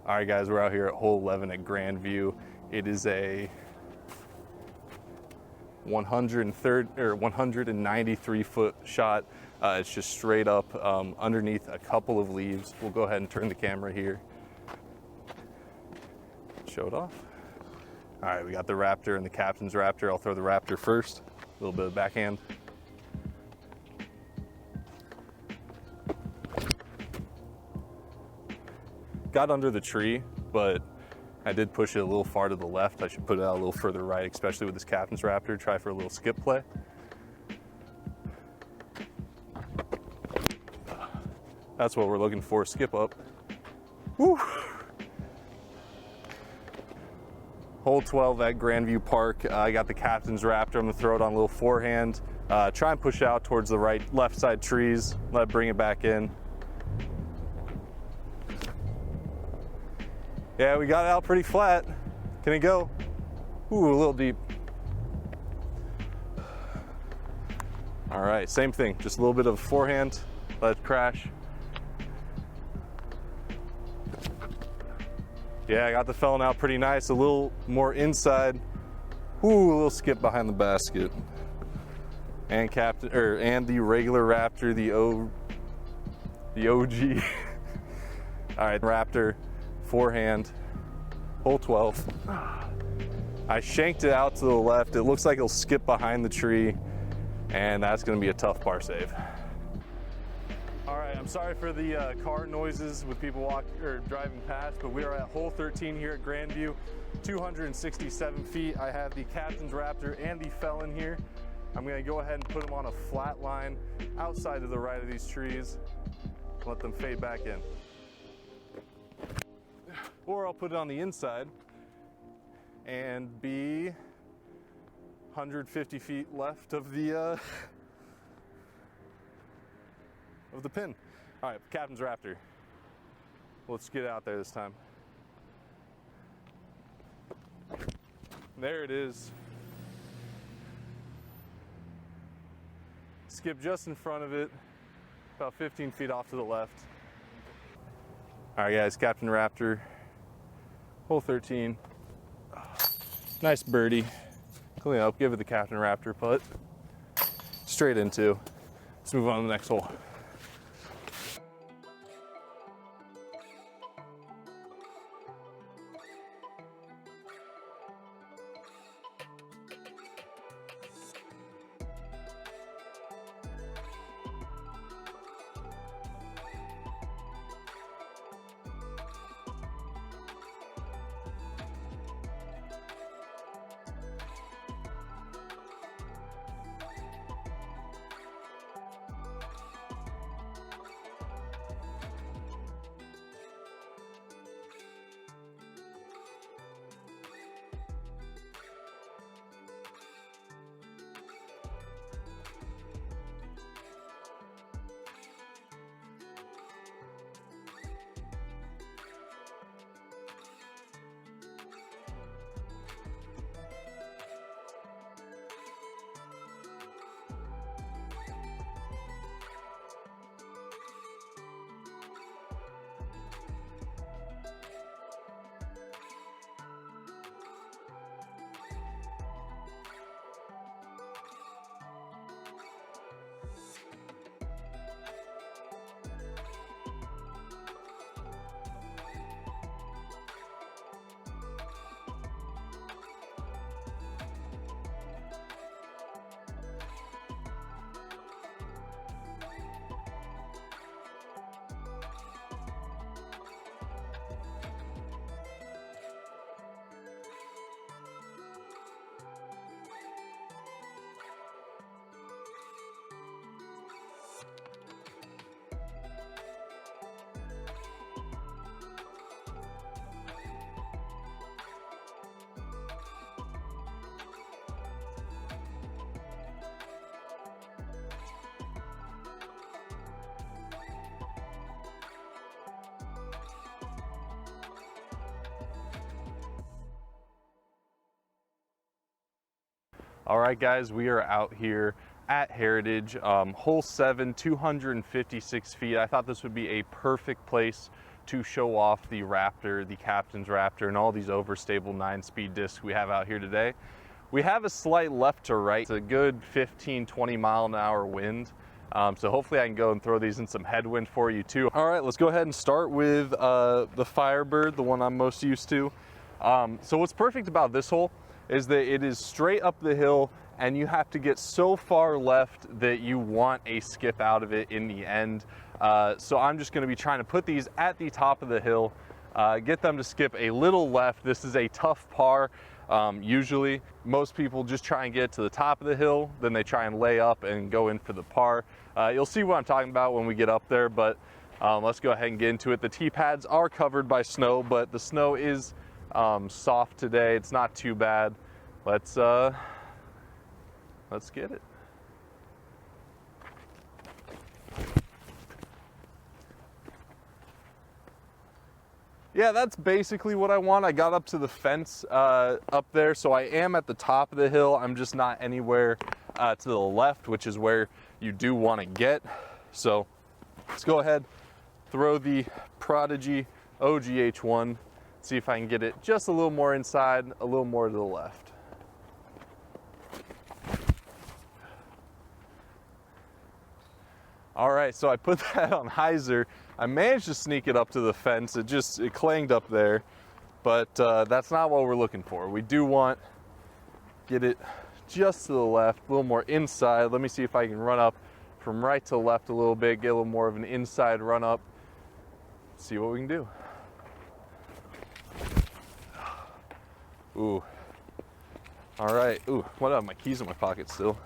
All right, guys, we're out here at hole 11 at Grandview. It is a 193 foot shot. It's just straight up underneath a couple of leaves. We'll go ahead and turn the camera here. Show it off. All right, we got the Raptor and the captain's Raptor. I'll throw the Raptor first. A little bit of backhand. Got under the tree, but I did push it a little far to the left. I should put it out a little further right, especially with this captain's Raptor. Try for a little skip play. That's what we're looking for, skip up. Woo! Hole 12 at Grandview Park. I got the captain's Raptor. I'm gonna throw it on a little forehand. Try and push out towards the left side trees. Let it bring it back in. Yeah, we got it out pretty flat. Can it go? Ooh, a little deep. All right, same thing. Just a little bit of forehand. Let it crash. Yeah, I got the felon out pretty nice. A little more inside. Ooh, a little skip behind the basket. And and the regular Raptor, the OG. All right, Raptor. Forehand, hole 12. I shanked it out to the left. It looks like it'll skip behind the tree, and that's gonna be a tough par save. All right, I'm sorry for the car noises with people driving past, but we are at hole 13 here at Grandview, 267 feet. I have the captain's Raptor and the felon here. I'm gonna go ahead and put them on a flat line outside to the right of these trees, let them fade back in. Or I'll put it on the inside and be 150 feet left of the pin. All right, captain's Raptor. Let's get out there this time. There it is. Skip just in front of it, about 15 feet off to the left. All right, guys, Captain Raptor. Hole 13. Nice birdie. Clean up, give it the Captain Raptor putt. Straight into. Let's move on to the next hole. All right, guys, we are out here at Heritage, hole 7, 256 feet. I thought this would be a perfect place to show off the Raptor, the Captain's Raptor, and all these Overstable 9-speed discs we have out here today. We have a slight left to right. It's a good 15-20 mile an hour wind. So hopefully I can go and throw these in some headwind for you too. All right, let's go ahead and start with the Firebird, the one I'm most used to. So what's perfect about this hole is that it is straight up the hill and you have to get so far left that you want a skip out of it in the end. So I'm just gonna be trying to put these at the top of the hill, get them to skip a little left. This is a tough par. Usually most people just try and get to the top of the hill, then they try and lay up and go in for the par. You'll see what I'm talking about when we get up there, but let's go ahead and get into it. The tee pads are covered by snow, but the snow is soft today. It's not too bad. Let's get it. Yeah, that's basically what I want. I got up to the fence up there, so I am at the top of the hill. I'm just not anywhere to the left, which is where you do want to get. So let's go ahead, throw the Prodigy OGH1, see if I can get it just a little more inside, a little more to the left. All right, so I put that on hyzer. I managed to sneak it up to the fence. It clanged up there, but that's not what we're looking for. We do want get it just to the left, a little more inside. Let me see if I can run up from right to left a little bit, get a little more of an inside run up. See what we can do. Ooh. All right. Ooh, what are my keys in my pocket still?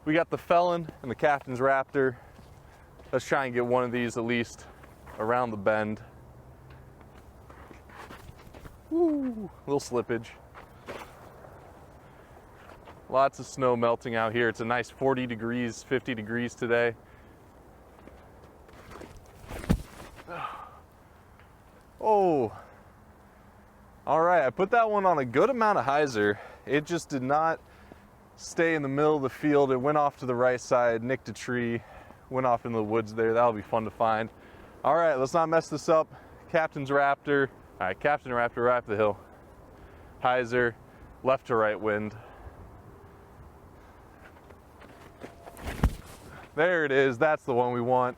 We got the Felon and the Captain's Raptor. Let's try and get one of these at least around the bend. Woo, a little slippage. Lots of snow melting out here. It's a nice 40 degrees, 50 degrees today. Oh, all right, I put that one on a good amount of hyzer. It just did not stay in the middle of the field. It went off to the right side, nicked a tree, went off into the woods there. That'll be fun to find. All right, let's not mess this up. Captain's Raptor. All right, Captain Raptor right up the hill. Hyzer, left to right wind. There it is, that's the one we want.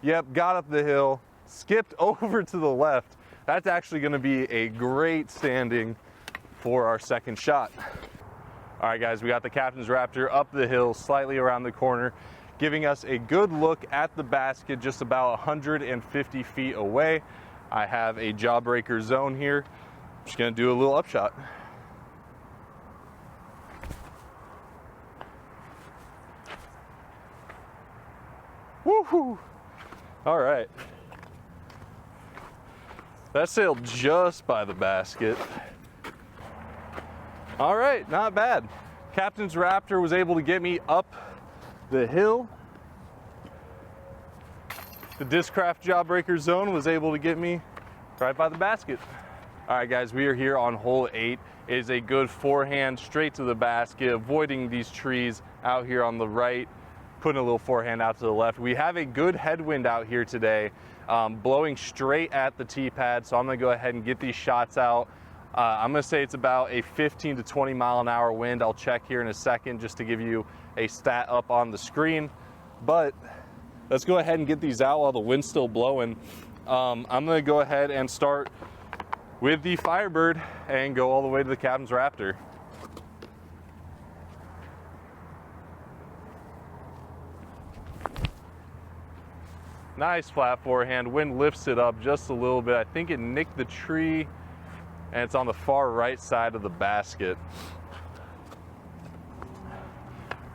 Yep, got up the hill, skipped over to the left. That's actually gonna be a great standing for our second shot. All right, guys, we got the Captain's Raptor up the hill, slightly around the corner, giving us a good look at the basket just about 150 feet away. I have a jawbreaker zone here. Just gonna do a little upshot. Woohoo! All right. That sailed just by the basket. All right, not bad. Captain's Raptor was able to get me up the hill. The Discraft Jawbreaker zone was able to get me right by the basket. All right, guys, we are here on hole 8. It is a good forehand straight to the basket, avoiding these trees out here on the right, putting a little forehand out to the left. We have a good headwind out here today, blowing straight at the tee pad, so I'm gonna go ahead and get these shots out. I'm gonna say it's about a 15 to 20 mile an hour wind. I'll check here in a second just to give you a stat up on the screen. But let's go ahead and get these out while the wind's still blowing. I'm gonna go ahead and start with the Firebird and go all the way to the Captain's Raptor. Nice flat forehand, wind lifts it up just a little bit. I think it nicked the tree and it's on the far right side of the basket.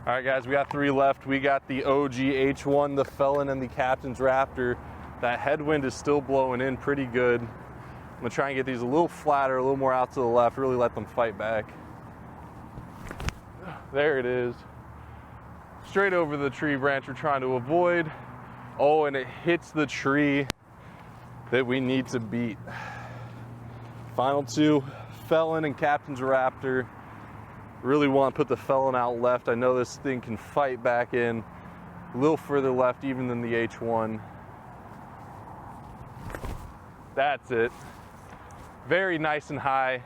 All right, guys, we got 3 left. We got the OGH1, the Felon, and the Captain's Raptor. That headwind is still blowing in pretty good. I'm gonna try and get these a little flatter, a little more out to the left, really let them fight back. There it is. Straight over the tree branch we're trying to avoid. Oh, and it hits the tree that we need to beat. Final 2, Felon and Captain's Raptor. Really want to put the Felon out left. I know this thing can fight back in a little further left even than the H1. That's it. Very nice and high.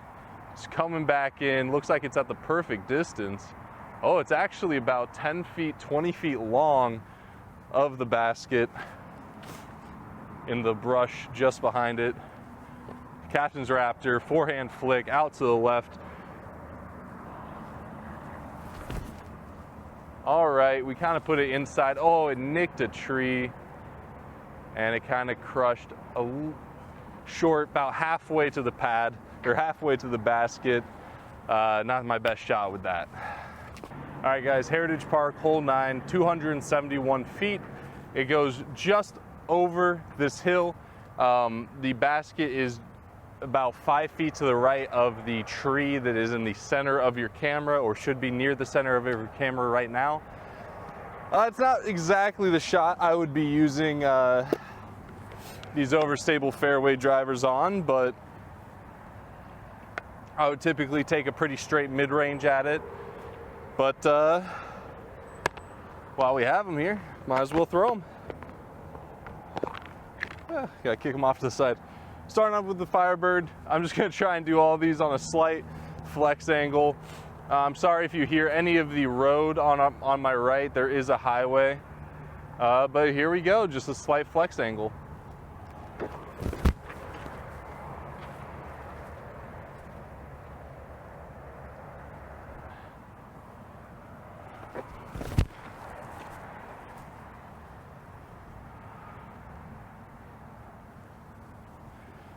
It's coming back in. Looks like it's at the perfect distance. Oh, it's actually about 10 feet, 20 feet long of the basket in the brush just behind it. Captain's Raptor, forehand flick out to the left. All right, we kind of put it inside. Oh, it nicked a tree and it kind of crushed a short, about halfway to the pad, or halfway to the basket. Not my best shot with that. All right, guys, Heritage Park, hole 9, 271 feet. It goes just over this hill. The basket is about 5 feet to the right of the tree that is in the center of your camera, or should be near the center of your camera right now. It's not exactly the shot I would be using these Overstable fairway drivers on, but I would typically take a pretty straight mid-range at it. But while we have them here, might as well throw them. Gotta kick them off to the side. Starting off with the Firebird, I'm just gonna try and do all these on a slight flex angle. I'm sorry if you hear any of the road on my right. There is a highway, but here we go, just a slight flex angle.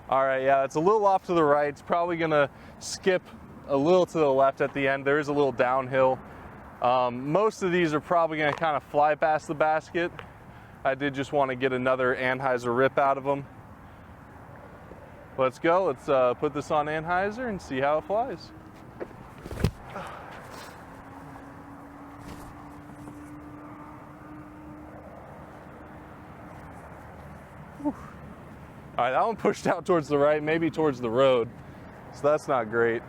All right, yeah, it's a little off to the right. It's probably gonna skip a little to the left at the end. There is a little downhill. Most of these are probably gonna kind of fly past the basket. I did just want to get another Anheuser rip out of them. Let's go, let's put this on Anheuser and see how it flies. Whew. All right, that one pushed out towards the right, maybe towards the road, so that's not great.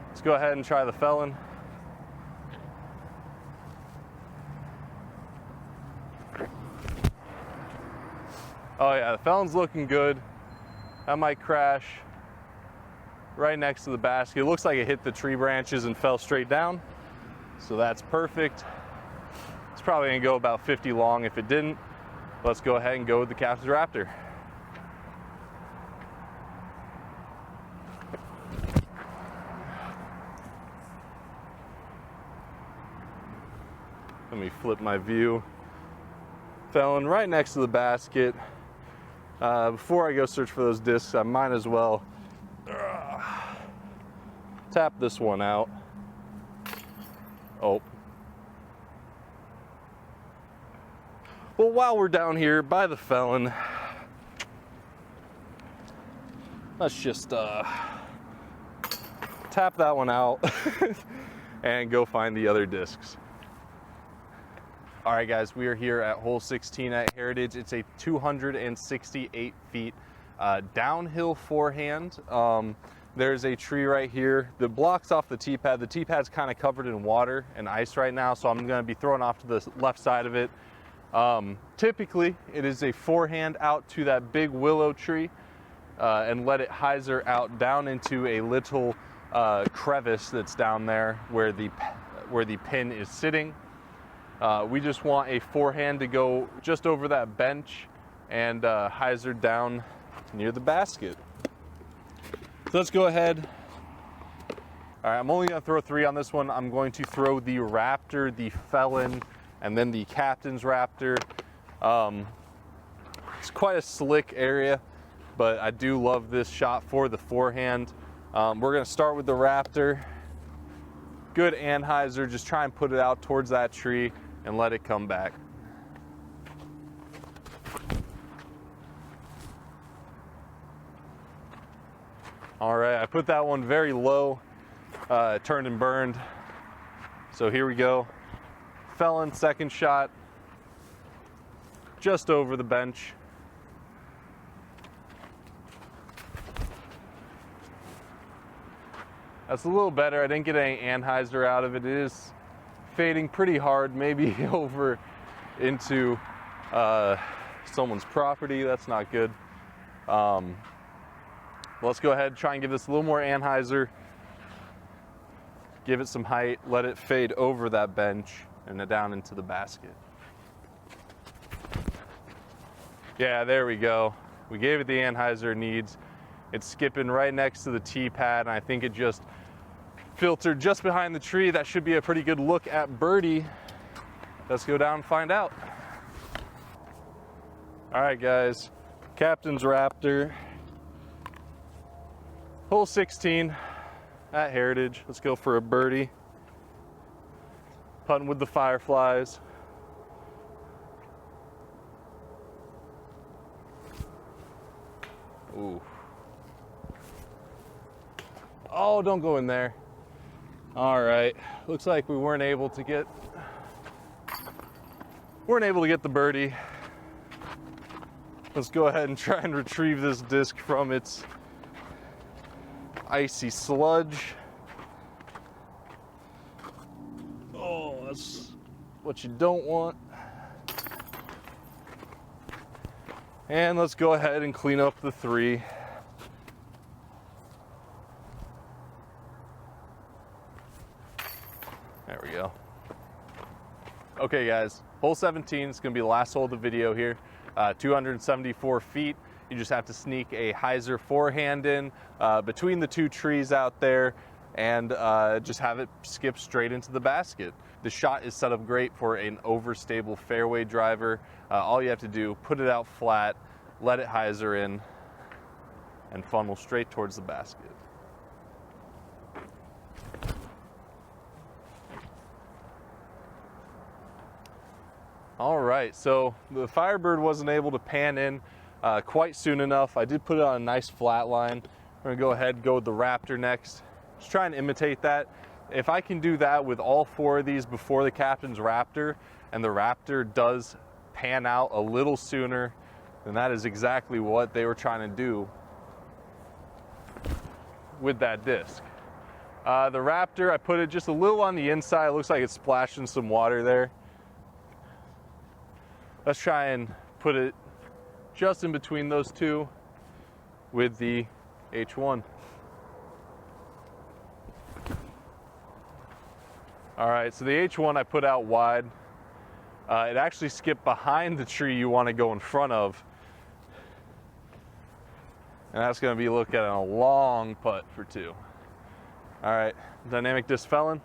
Let's go ahead and try the Felon. Oh yeah, the Felon's looking good. That might crash right next to the basket. It looks like it hit the tree branches and fell straight down, so that's perfect. It's probably gonna go about 50 long if it didn't. Let's go ahead and go with the Captain's Raptor. Let me flip my view. Felon right next to the basket. Before I go search for those discs, I might as well tap this one out. Oh. Well, while we're down here by the Felon, let's just tap that one out and go find the other discs. All right, guys, we are here at hole 16 at Heritage. It's a 268 feet downhill forehand. There's a tree right here that blocks off the tee pad. The tee pad's kind of covered in water and ice right now, so I'm going to be throwing off to the left side of it. Typically, it is a forehand out to that big willow tree and let it hyzer out down into a little crevice that's down there where the pin is sitting. We just want a forehand to go just over that bench and hyzer down near the basket. So let's go ahead. All right, I'm only going to throw 3 on this one. I'm going to throw the Raptor, the Felon, and then the Captain's Raptor. It's quite a slick area, but I do love this shot for the forehand. We're going to start with the Raptor. Good Anheuser, just try and put it out towards that tree and let it come back. All right, I put that one very low, turned and burned. So here we go. Felon, second shot, just over the bench. That's a little better. I didn't get any Anheuser out of it. It is fading pretty hard, maybe over into someone's property. That's not good. Let's go ahead and try and give this a little more anhyzer. Give it some height, let it fade over that bench and then down into the basket. Yeah, there we go. We gave it the anhyzer it needs. It's skipping right next to the tee pad, and I think it just filtered just behind the tree. That should be a pretty good look at birdie. Let's go down and find out. All right, guys, Captain's Raptor, hole 16 at Heritage. Let's go for a birdie. Putting with the Fireflies. Ooh. Oh, don't go in there. All right, looks like we weren't able to get the birdie. Let's go ahead and try and retrieve this disc from its icy sludge. Oh, that's what you don't want. And let's go ahead and clean up the 3. There we go. Okay, guys, hole 17 is going to be the last hole of the video here. 274 feet. You just have to sneak a hyzer forehand in between the 2 trees out there and just have it skip straight into the basket. The shot is set up great for an overstable fairway driver. All you have to do, put it out flat, let it hyzer in, and funnel straight towards the basket. All right, so the Firebird wasn't able to pan in quite soon enough. I did put it on a nice flat line. We're gonna go ahead and go with the Raptor next. Just try and imitate that. If I can do that with all 4 of these before the Captain's Raptor, and the Raptor does pan out a little sooner, then that is exactly what they were trying to do with that disc. The Raptor, I put it just a little on the inside. It looks like it's splashing some water there. Let's try and put it just in between those 2 with the H1. All right, so the H1 I put out wide. It actually skipped behind the tree you want to go in front of. And that's going to be looking at a long putt for 2. All right, dynamic disc felon.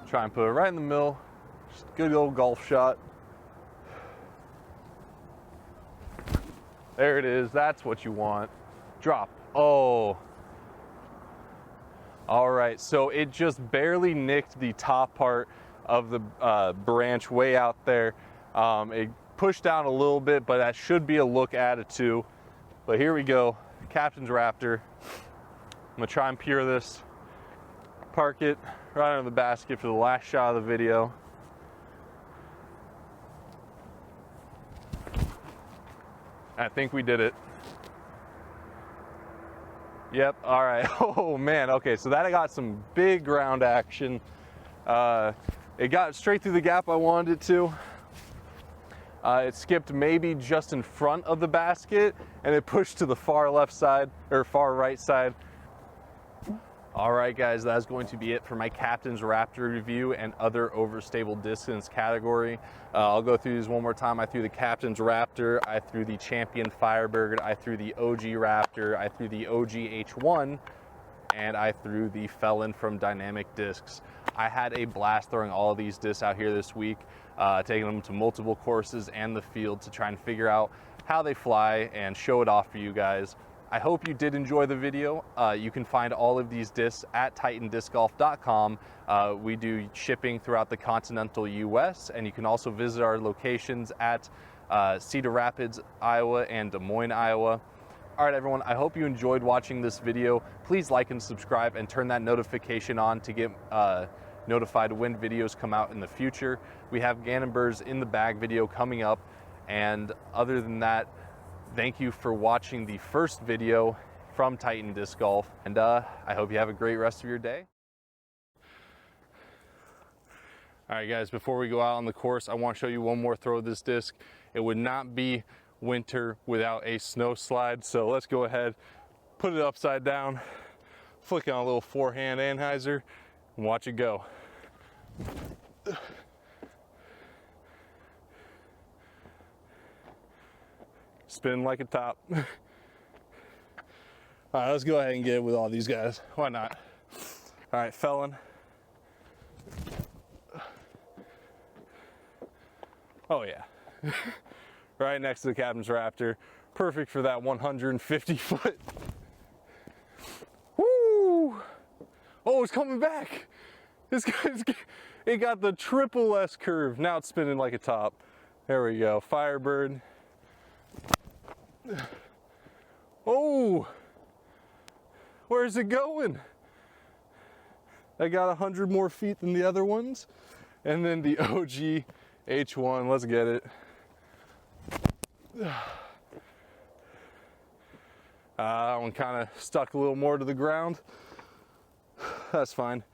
Try and put it right in the middle. Just a good old golf shot. There it is. That's what you want. Drop. Oh. All right. So it just barely nicked the top part of the branch way out there. It pushed down a little bit, but that should be a look at it too. But here we go. Captain's Raptor. I'm going to try and pure this. Park it right under the basket for the last shot of the video. I think we did it. Yep, all right. Oh man, okay, so that I got some big ground action. It got straight through the gap I wanted it to. It skipped maybe just in front of the basket, and it pushed to the far left side, or far right side. All right, guys, that's going to be it for my Captain's Raptor review and other overstable distance category. I'll go through these one more time. I threw the Captain's Raptor, I threw the Champion Firebird, I threw the OG Raptor, I threw the OG H1, and I threw the Felon from Dynamic Discs. I had a blast throwing all of these discs out here this week, taking them to multiple courses and the field to try and figure out how they fly and show it off for you guys. I hope you did enjoy the video. You can find all of these discs at TitanDiscGolf.com. We do shipping throughout the continental US, and you can also visit our locations at Cedar Rapids, Iowa, and Des Moines, Iowa. All right, everyone, I hope you enjoyed watching this video. Please like and subscribe and turn that notification on to get notified when videos come out in the future. We have Gannon Burr's In the Bag video coming up, and other than that, thank you for watching the first video from Titan Disc Golf, and I hope you have a great rest of your day. All right, guys, before we go out on the course, I want to show you one more throw of this disc. It would not be winter without a snow slide, so let's go ahead, put it upside down, flick on a little forehand anhyzer, and watch it go. Spin like a top. All right, let's go ahead and get it with all these guys. Why not? All right, felon. Oh yeah. Right next to the captain's Raptor. Perfect for that 150 foot. Woo! Oh, it's coming back. It got the triple S curve. Now it's spinning like a top. There we go. Firebird. Oh! Where's it going? I got 100 more feet than the other ones. And then the OG H1, let's get it. That one kind of stuck a little more to the ground. That's fine.